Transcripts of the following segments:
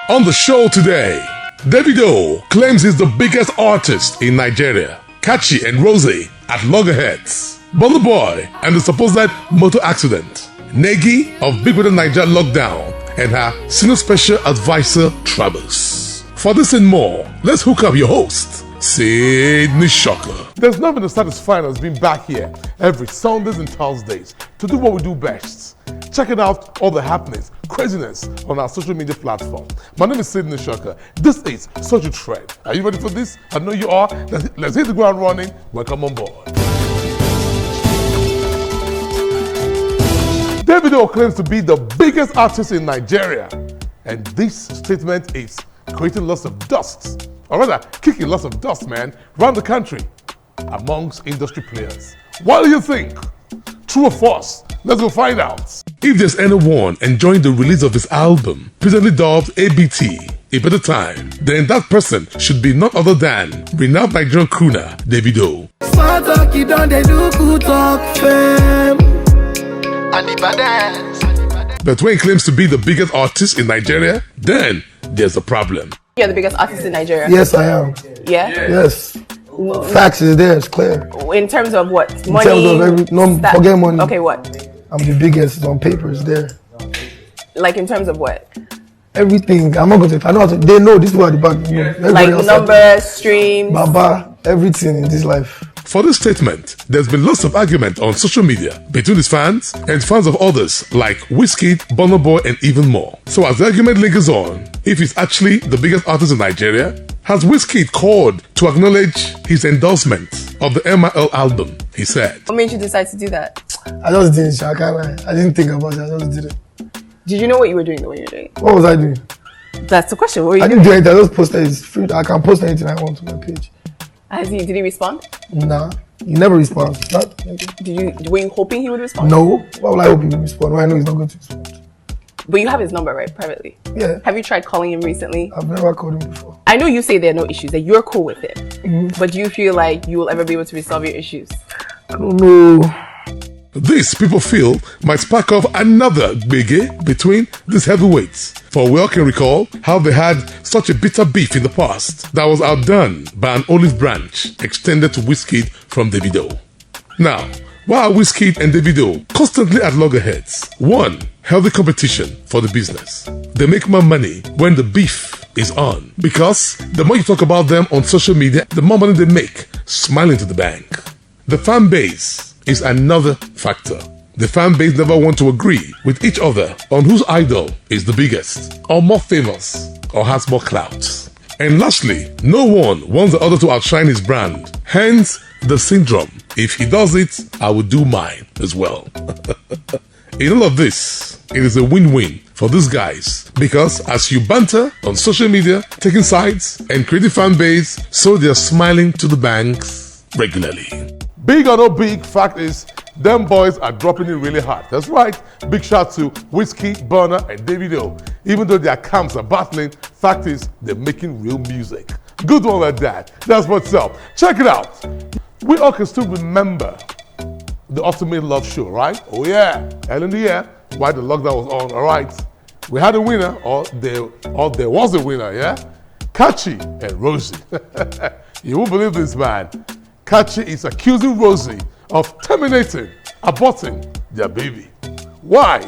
On the show today, Davido claims he's the biggest artist in Nigeria. Kachi and Rosie at loggerheads. Burna Boy and the supposed motor accident. Negi of Big Brother Nigeria lockdown and her senior special advisor troubles. For this and more, let's hook up your host, Sydney Shocker. There's nothing as satisfying as being back here every Sundays and Thursdays to do what we do best. Checking out all the happenings, craziness on our social media platform. My name is Sydney Shocker. This is Social Trend. Are you ready for this? I know you are. Let's hit the ground running. Welcome on board. Davido claims to be the biggest artist in Nigeria, and this statement is creating lots of dust, or rather kicking lots of dust, man, around the country amongst industry players. What do you think? True or false? Let's go find out. If there's anyone enjoying the release of his album, presently dubbed ABT, A Better Time, then that person should be none other than renowned Nigerian crooner Davido. But when he claims to be the biggest artist in Nigeria, then there's a problem. You're the biggest artist in Nigeria? Yes, I am. Yeah? Yes. Facts is there, it's clear. In terms of what? Money? In terms of forget money. Okay, what? I'm the biggest on paper, it's there. Like in terms of what? Everything. I'm not going to, I know how to, they know this is what the back. Like numbers, streams. Baba, everything in this life. For this statement, there's been lots of argument on social media between his fans and fans of others like Wizkid, Burna Boy, and even more. So as the argument lingers on, if he's actually the biggest artist in Nigeria, has Wizkid called to acknowledge his endorsement of the MIL album? He said. What made you decide to do that? I just did it, I can't lie. I didn't think about it, I just did it. Did you know what you were doing the way you were doing it? What was I doing? That's the question. What were you I didn't do anything, I just posted it. It's free. I can post anything I want to my page. Did he respond? Nah, he never responds. Were you hoping he would respond? No. Why would I hope he would respond? Well, I know he's not going to respond. But you have his number, right? Privately? Yeah. Have you tried calling him recently? I've never called him before. I know you say there are no issues, that you're cool with him. But do you feel like you will ever be able to resolve your issues? I don't know. This, people feel, might spark off another biggie between these heavyweights. For we all can recall how they had such a bitter beef in the past that was outdone by an olive branch extended to Wizkid from Davido. Now, why are Wizkid and Davido constantly at loggerheads? One, healthy competition for the business. They make more money when the beef is on, because the more you talk about them on social media, the more money they make, smiling to the bank. The fan base is another factor. The fan base never want to agree with each other on whose idol is the biggest, or more famous, or has more clout. And lastly, no one wants the other to outshine his brand. Hence, the syndrome. If he does it, I will do mine as well. In all of this, it is a win-win for these guys, because as you banter on social media, taking sides and creating fan base, so they are smiling to the banks regularly. Big or no big, fact is, them boys are dropping it really hard. That's right. Big shout to Wizkid, Burna, and Davido. Even though their camps are battling, fact is, they're making real music. Good one like that. That's what's up. Check it out. We all can still remember the Ultimate Love Show, right? Oh yeah, early in the year, while the lockdown was on, all right. We had a winner, or there was a winner, yeah? Kachi and Rosie. You won't believe this, man. Kachi is accusing Rosie of terminating, aborting their baby. Why?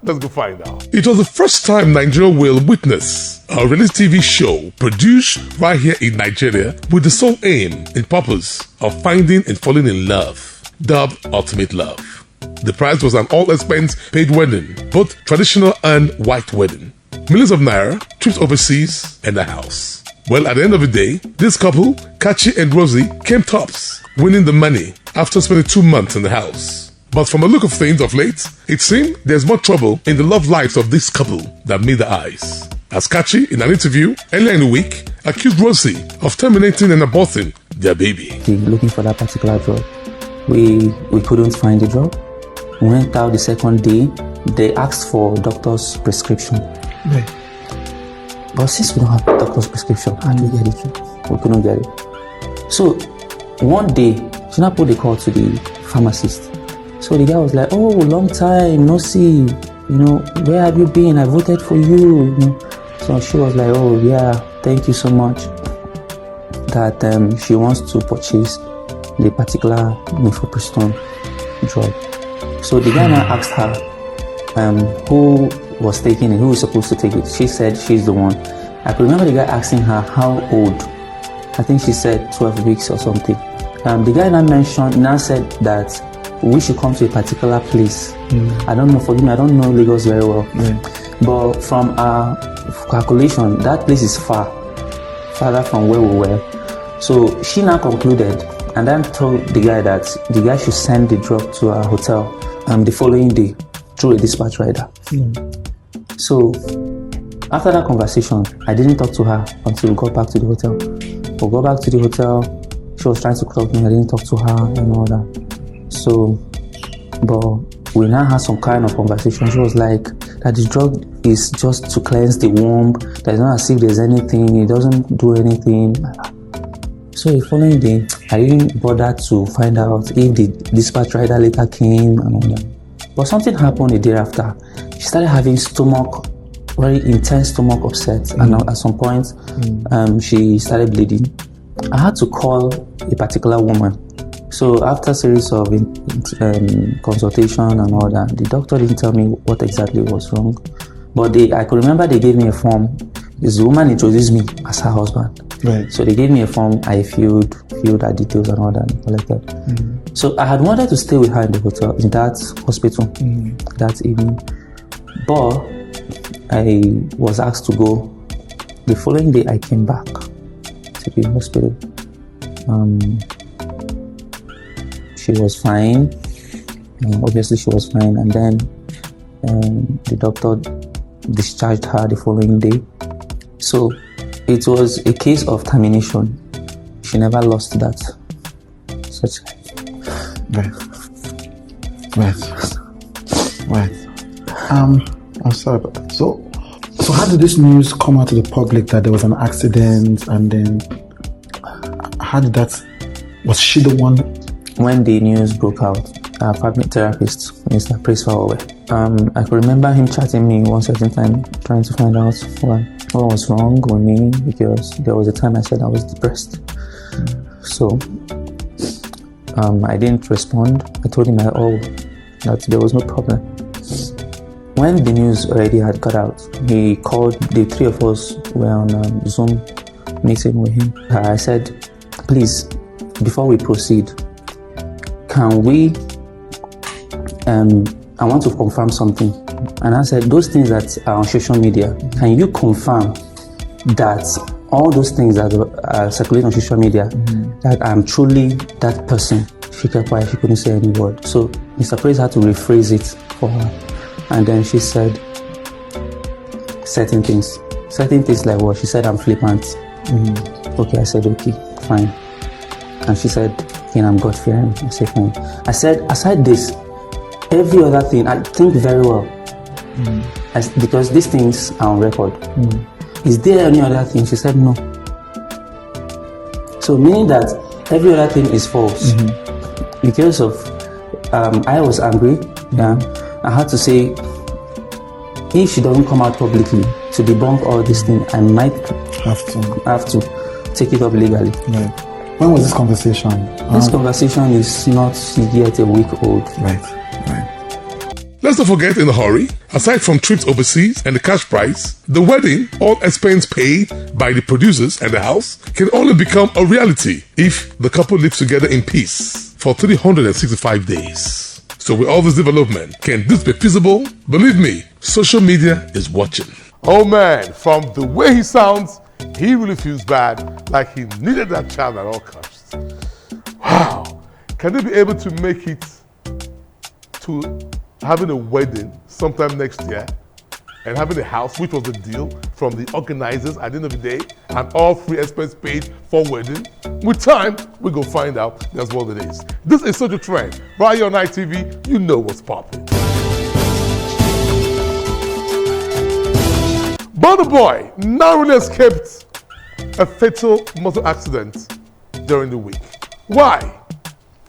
Let's go find out. It was the first time Nigeria will witness a reality TV show produced right here in Nigeria with the sole aim and purpose of finding and falling in love, dubbed Ultimate Love. The prize was an all-expense-paid wedding, both traditional and white wedding. Millions of naira, trips overseas, and a house. Well, at the end of the day, this couple, Kachi and Rosie, came tops, winning the money after spending 2 months in the house. But from the look of things of late, it seemed there's more trouble in the love lives of this couple than meet the eyes. As Kachi, in an interview earlier in the week, accused Rosie of terminating and aborting their baby. Looking for that particular job. We couldn't find the job. We went out the second day. They asked for doctor's prescription. Yeah. But since we don't have doctor's prescription, how do we get it? We couldn't get it. So one day, she now put the call to the pharmacist. So the guy was like, "Oh, long time, no see. Where have you been? I voted for you." So she was like, oh yeah, thank you so much. That she wants to purchase the particular mifepristone drug. So the guy now asked her who was taking it, who was supposed to take it. She said she's the one. I could remember the guy asking her how old. I think she said 12 weeks or something. The guy now said that we should come to a particular place. I don't know, forgive me, I don't know Lagos very well. But from our calculation, that place is farther from where we were. So she now concluded and then told the guy that the guy should send the drug to our hotel the following day through a dispatch rider. So after that conversation, I didn't talk to her until we got back to the hotel. We got back to the hotel, she was trying to talk to me, I didn't talk to her and all that. So, but we now had some kind of conversation. She was like, that the drug is just to cleanse the womb, there's not as if there's anything, it doesn't do anything. So the following day, I didn't bother to find out if the dispatch rider later came and all that. But something happened a day after. She started having very intense stomach upset, and at some point, she started bleeding. I had to call a particular woman. So after a series of consultation and all that, the doctor didn't tell me what exactly was wrong. But I could remember they gave me a form. This woman introduced me as her husband. Right. So they gave me a form, I filled her details and all that and collected. So I had wanted to stay with her in the hotel, in that hospital that evening. But I was asked to go. The following day I came back to the hospital. She was fine. Obviously she was fine. And then the doctor discharged her the following day. So it was a case of termination. She never lost that. Such. Right. I'm sorry about that. So how did this news come out to the public that there was an accident, and then how did that? Was she the one? When the news broke out, our family therapist, Mr. Praise, I could remember him chatting me one certain time, trying to find out what was wrong with me, because there was a time I said I was depressed. So I didn't respond. I told him that there was no problem. When the news already had got out, he called. The three of us were on a Zoom meeting with him. I said, please, before we proceed, can we, I want to confirm something. And I said, those things that are on social media, can you confirm that all those things that are circulating on social media, that I'm truly that person? She kept quiet, she couldn't say any word. So Mr. Praise had to rephrase it for her. And then she said certain things like what? She said, I'm flippant. Okay, I said, okay, fine. And she said, I'm God-fearing. I said, fine. I said, aside this, every other thing, I think very well. Because these things are on record. Is there any other thing? She said, no. So meaning that every other thing is false. Because of, I was angry. I had to say, if she doesn't come out publicly to debunk all these things, I might have to take it up legally. Right. When was this conversation? This conversation is not yet a week old. Right. Let's not forget, in a hurry, aside from trips overseas and the cash prize, the wedding, all expense paid by the producers and the house, can only become a reality if the couple lives together in peace for 365 days. So with all this development, can this be feasible? Believe me, social media is watching. Oh man, from the way he sounds, he really feels bad, like he needed that child at all costs. Wow. Can they be able to make it to having a wedding sometime next year and having a house, which was the deal from the organizers at the end of the day, and all free expense paid for wedding? With time, we go find out that's what it is. This is Social Trend. Right here on ITV, you know what's popping. Burna Boy narrowly escaped a fatal motor accident during the week. Why?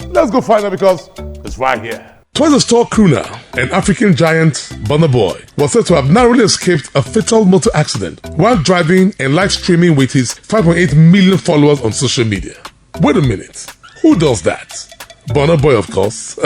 Let's go find out, because it's right here. Twice a star crooner and African giant Burna Boy was said to have narrowly escaped a fatal motor accident while driving and live streaming with his 5.8 million followers on social media. Wait a minute, who does that? Burna Boy, of course.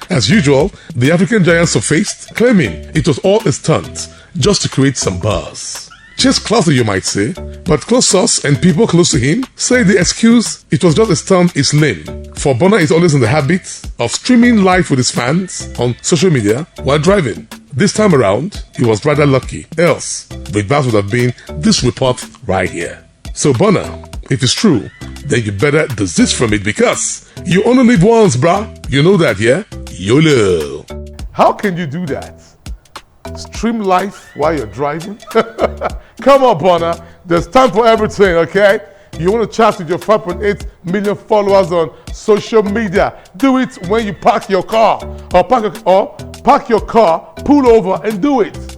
As usual, the African giant surfaced, claiming it was all a stunt just to create some buzz. Chase classy, you might say, but close source and people close to him say the excuse it was just a stunt is lame, for Burna is always in the habit of streaming live with his fans on social media while driving. This time around, he was rather lucky, else the advice would have been this report right here. So Burna, if it's true, then you better desist from it because you only live once, bruh. You know that, yeah? YOLO. How can you do that? Stream live while you're driving? Come on, Burna. There's time for everything, okay? You want to chat with your 5.8 million followers on social media. Do it when you park your car. Or park your car, pull over and do it.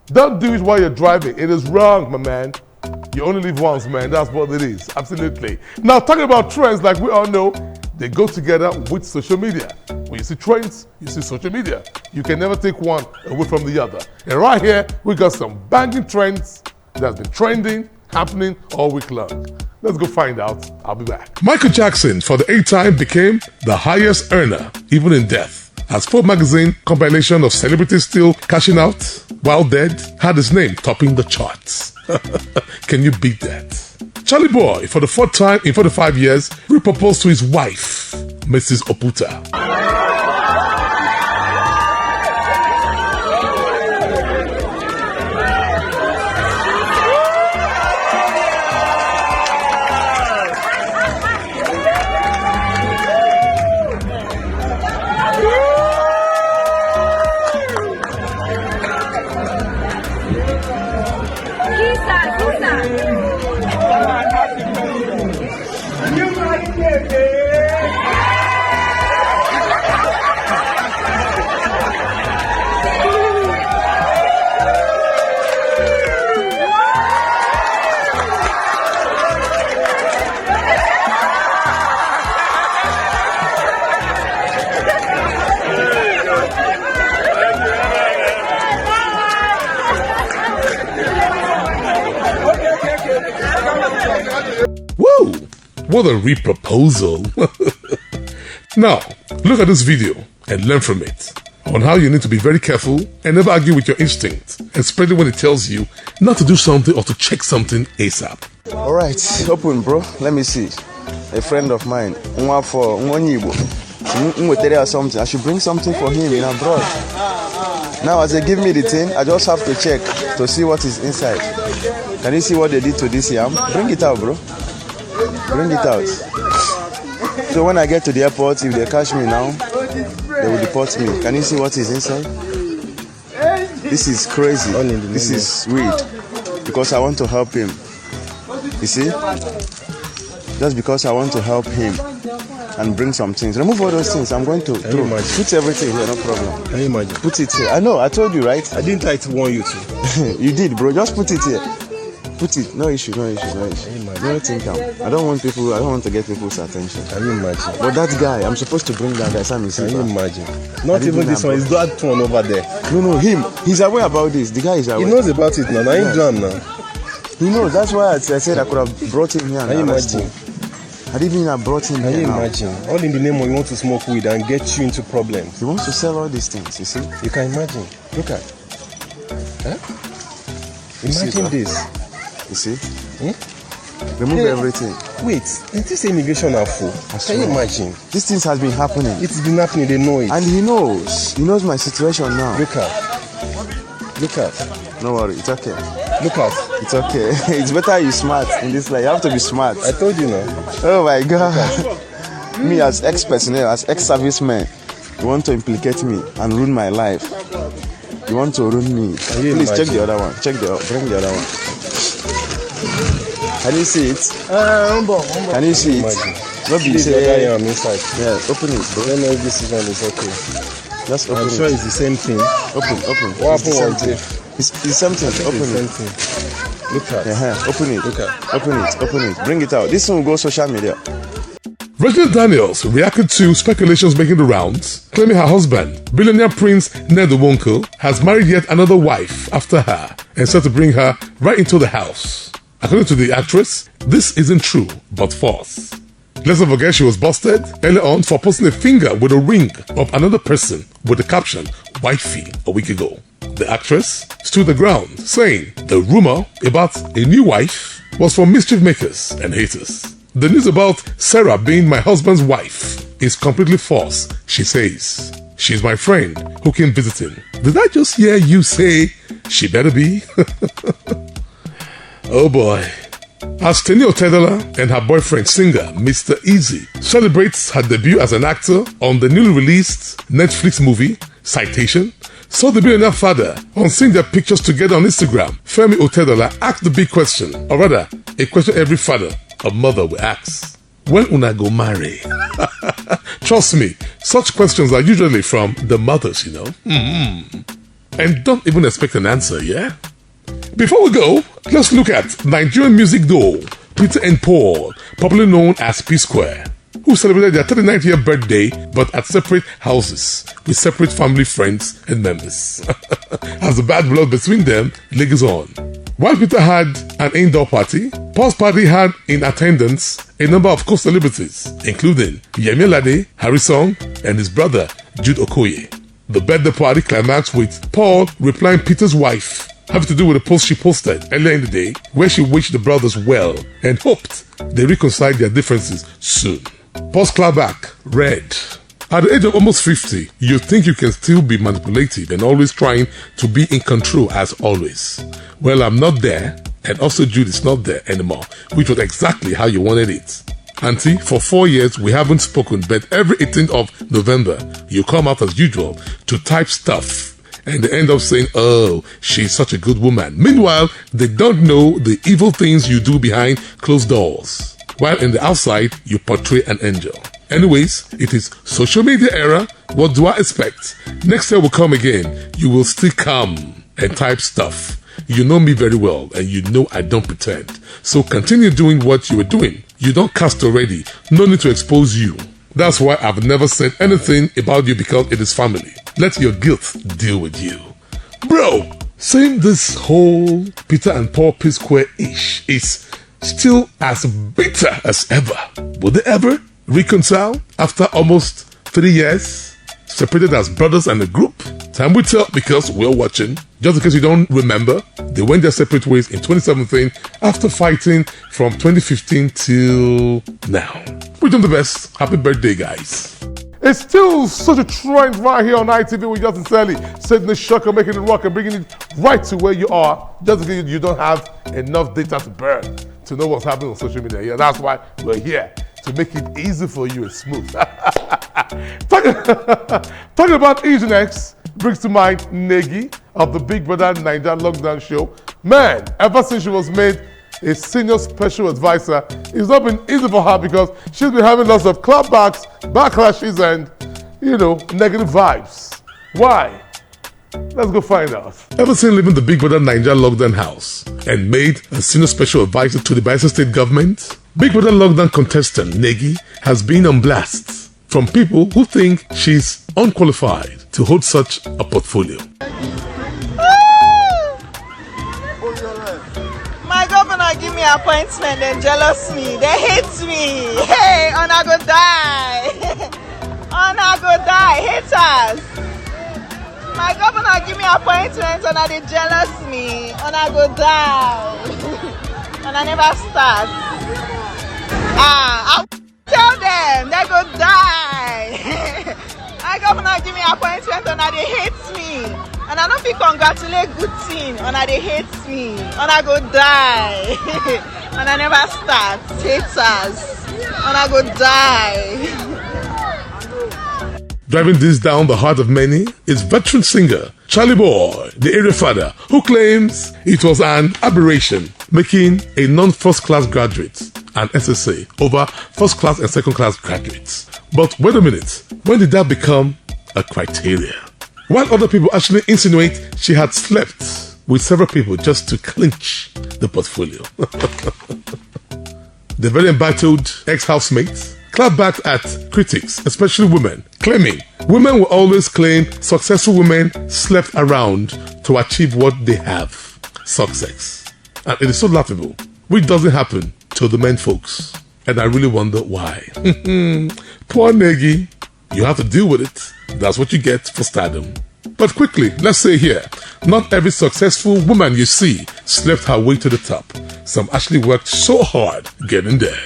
Don't do it while you're driving. It is wrong, my man. You only live once, man. That's what it is. Absolutely. Now, talking about trends, like we all know, they go together with social media. When you see trends, you see social media. You can never take one away from the other. And right here, we got some banging trends that's been trending, happening all week long. Let's go find out. I'll be back. Michael Jackson, for the 8th time, became the highest earner, even in death, as Forbes magazine compilation of celebrities still cashing out while dead had his name topping the charts. Can you beat that? Charlie Boy, for the 4th time in 45 years, reproposed to his wife, Mrs. Oputa. Woo! What a reproposal. Now, look at this video and learn from it on how you need to be very careful and never argue with your instinct, especially when it tells you not to do something or to check something ASAP. Alright, open bro, let me see. A friend of mine, something. I should bring something for him in abroad. Now as they give me the thing, I just have to check to see what is inside. Can you see what they did to this yam? Bring it out, bro. Bring it out. So when I get to the airport, if they catch me now, they will deport me. Can you see what is inside? This is crazy. This is weird. Because I want to help him. You see? Just because I want to help him and bring some things. Remove all those things. I'm going to put everything here, no problem. Can you imagine? Put it here. I know, I told you, right? I didn't try to warn you to. You did, bro. Just put it here. Put it. No issue, no issue, no issue. No think I don't want to get people's attention. Can you imagine? But that guy, I'm supposed to bring that guy. Can you imagine? Not even this one, it's that one over there. No, him. He's aware about this. The guy is aware. He knows about it now. I ain't done now. He knows. That's why I said I could have brought him here. Can you imagine? I didn't even have brought him here. Can you imagine? All in the name of you want to smoke weed and get you into problems. He wants to sell all these things, you see? You can imagine. Look at. Huh? Imagine this. You see? Remove everything. Wait, is this immigration are full? Can you imagine? These things has been happening. It's been happening, they know it. And he knows. He knows my situation now. Look at. No worry, it's okay. Look at. It's okay. It's better you smart in this life. You have to be smart. I told you now. Oh my God. Me as ex-personnel, as ex-serviceman, you want to implicate me and ruin my life. You want to ruin me. Please check the other one. Bring the other one. Can you see it? Can you see it? Not be say. Yeah, open it, bro. I don't know if this one is okay. Just open it. I'm sure it's the same thing. Open. What happened? It's the same thing. Open it. Look at. Open it. Look at. Open it. Bring it out. This one will go social media. Regina Daniels reacted to speculations making the rounds, claiming her husband, billionaire Prince Nedowonko, has married yet another wife after her and said to bring her right into the house. According to the actress, this isn't true, but false. Let's not forget she was busted earlier on for posting a finger with a ring of another person with the caption, "Wifey," a week ago. The actress stood the ground, saying the rumor about a new wife was for mischief makers and haters. The news about Sarah being my husband's wife is completely false, she says. She's my friend who came visiting. Did I just hear you say she better be? Oh boy. As Tenny Otedola and her boyfriend singer Mr. Easy celebrates her debut as an actor on the newly released Netflix movie Citation, so the billionaire father, on seeing their pictures together on Instagram, Femi Otedola asked the big question, or rather, a question every father or mother will ask. When una go marry? Trust me, such questions are usually from the mothers, you know. And don't even expect an answer, yeah? Before we go, let's look at Nigerian music duo Peter and Paul, popularly known as P-Square, who celebrated their 39th year birthday but at separate houses with separate family, friends, and members. As the bad blood between them lingers on. While Peter had an indoor party, Paul's party had in attendance a number of co-celebrities, including Yemi Alade, Harry Song, and his brother Jude Okoye. The birthday party climaxed with Paul replying Peter's wife, having to do with a post she posted earlier in the day where she wished the brothers well and hoped they reconciled their differences soon. Paul's clapback read, "At the age of almost 50, you think you can still be manipulative and always trying to be in control as always. Well, I'm not there, and also Jude is not there anymore, which was exactly how you wanted it. Auntie, for 4 years we haven't spoken, but every 18th of November, you come out as usual to type stuff, and they end up saying, oh, she's such a good woman. Meanwhile, they don't know the evil things you do behind closed doors, while in the outside, you portray an angel. Anyways, it is social media era. What do I expect? Next year will come again. You will still come and type stuff. You know me very well, and you know I don't pretend. So continue doing what you were doing. You don't cast already. No need to expose you. That's why I've never said anything about you, because it is family. Let your guilt deal with you." Bro, saying this whole Peter and Paul P-Square-ish is still as bitter as ever. Will they ever reconcile after almost 3 years? Separated as brothers and a group? Time will tell, because we're watching. Just in case you don't remember, they went their separate ways in 2017 after fighting from 2015 till now. Wish them the best. Happy birthday, guys. It's still such a trend right here on ITV with Justin Sally, setting the shocker, making it rock, and bringing it right to where you are, just in case you don't have enough data to burn to know what's happening on social media. Yeah, that's why we're here, to make it easy for you and smooth. Talking about Easy Next brings to mind Negi of the Big Brother Nigeria Lockdown Show. Man, ever since she was made a senior special advisor, it's not been easy for her, because she's been having lots of clapbacks, backlashes, and, negative vibes. Why? Let's go find out. Ever since leaving the Big Brother Nigeria Lockdown house and made a senior special advisor to the Bayelsa State government, Big Brother Lockdown contestant Negi has been on blast from people who think she's unqualified to hold such a portfolio. My governor give me appointment, they jealous me, they hate me. Hey, Ona go die. Ona go die, haters. My governor give me appointment, Ona they jealous me. Ona go die. Ona never start. I'll tell them, they go die. My governor give me appointment, Ona they hate me. And I don't feel congratulate good thing, and they hate me, and I go die, and I never start, haters, and I go die. Driving this down the heart of many is veteran singer Charlie Boy, the area father, who claims it was an aberration making a non-first class graduate an SSA over first class and second class graduates. But wait a minute, when did that become a criteria? While other people actually insinuate she had slept with several people just to clinch the portfolio. The very embattled ex-housemate clap back at critics, especially women, claiming women will always claim successful women slept around to achieve what they have, success. And it is so laughable, which doesn't happen to the men folks. And I really wonder why. Poor Negi, you have to deal with it. That's what you get for stardom. But quickly, let's say here, not every successful woman you see slept her way to the top. Some actually worked so hard getting there.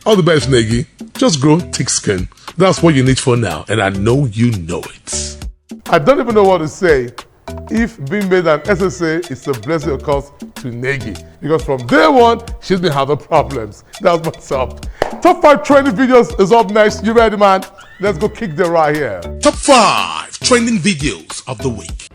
All the best, Negi. Just grow thick skin. That's what you need for now, and I know you know it. I don't even know what to say if being made an SSA is a blessing, of course, to Negi. Because from day one, she's been having problems. That's what's up. Top 5 trending videos is up next. You ready, man? Let's go kick them right here. Top 5 trending videos of the week.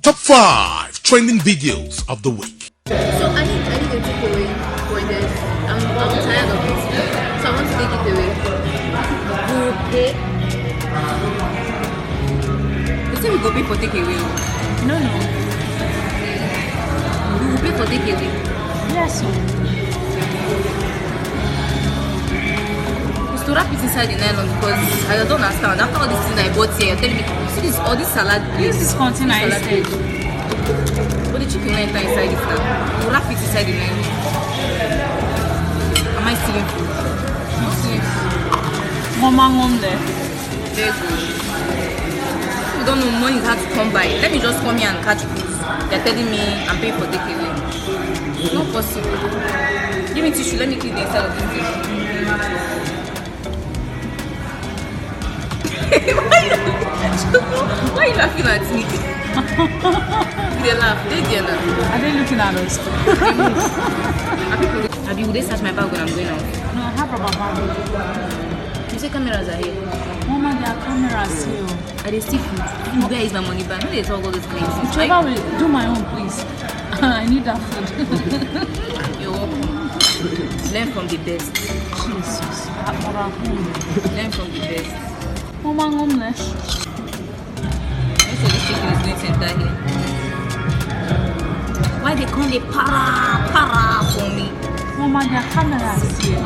Top 5 trending videos of the week. So I need a takeaway for this. I'm tired of it. So I want to take it away. We will pay. You say we go pay for takeaway? No. We will pay for takeaway. Yes. It's to wrap it inside the nylon because I don't understand. After all these things I bought here, you're telling me, see this, all this salad. Use this container instead. But the chicken will enter inside it now. We'll wrap it inside the nylon. Am I stealing food? I'm stealing food. Mama on there. Very good. You don't know money is hard to come by. Let me just come here and catch food. They're telling me I'm paying for takeaway. It's not possible. Give me tissue. Let me clean the inside of this tissue. Why are you laughing at me? They laugh. They get laugh. Are they looking at us? Abi, would they search my bag when I'm going out? No, I have rubber band. You say cameras are here. Mama, there are cameras here. Are they still food? Where is my money back? No, they talk all those things. Whichever way, do my own, please. I need that food. You're welcome. Learn from the best. Jesus. Learn from the best. Mama, homeless. Most of this chicken is doing center here. Why they come they para for me? Mama, there are cameras here. I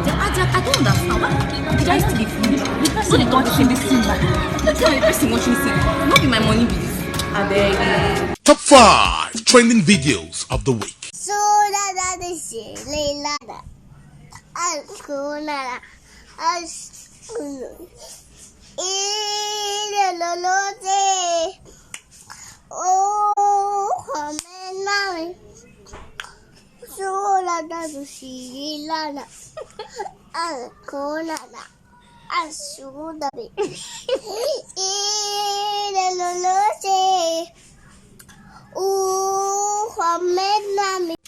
don't understand. Why did I still be food? The person watching this thing back. Don't tell me the person watching this thing. Not be my money be this. I beg. Top 5 trending videos of the week. So that is Leila.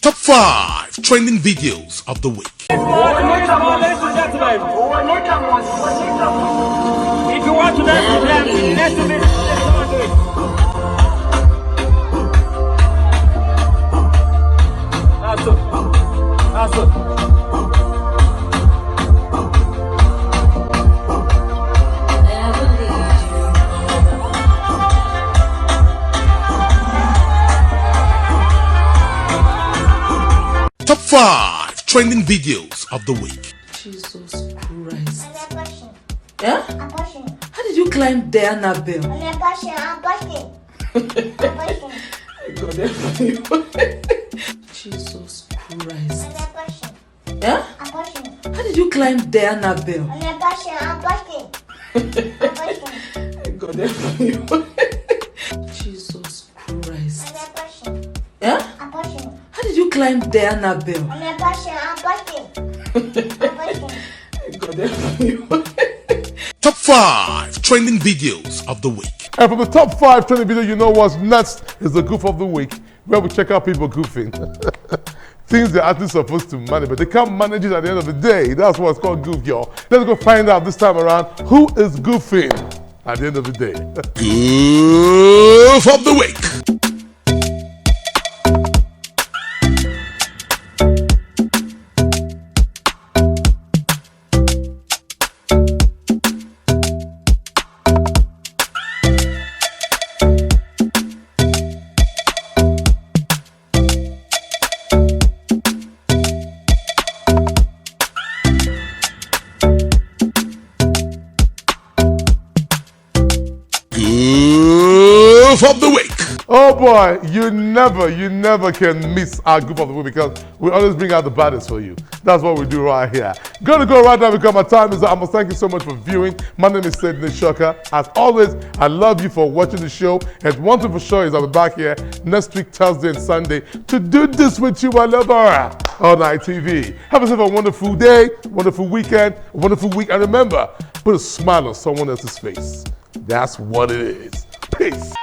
Top 5 trending videos of the week. If you want to dance with them, next to me, that's it. Top 5 trending videos of the week. Jesus Christ. Yeah? How did you climb there, Annabelle? Jesus Christ. Yeah? How did you climb there, Annabelle? Jesus Christ. Yeah? How did you climb there, Annabelle? Top 5 trending videos of the week. And from the top 5 trending videos, you know what's next is the goof of the week, where we check out people goofing. Things they're actually supposed to manage, but they can't manage it at the end of the day. That's what's called goof, y'all. Let's go find out this time around who is goofing at the end of the day. Goof of the week. boy, you never can miss our Goof of the Week because we always bring out the baddest for you. That's what we do right here. Gonna go right now because my time is up. I must thank you so much for viewing. My name is Sidney Shoka. As always, I love you for watching the show. And one thing for sure is I'll be back here next week, Thursday and Sunday, to do this with you, my lover, on ITV. Have yourself a wonderful day, wonderful weekend, a wonderful week. And remember, put a smile on someone else's face. That's what it is. Peace.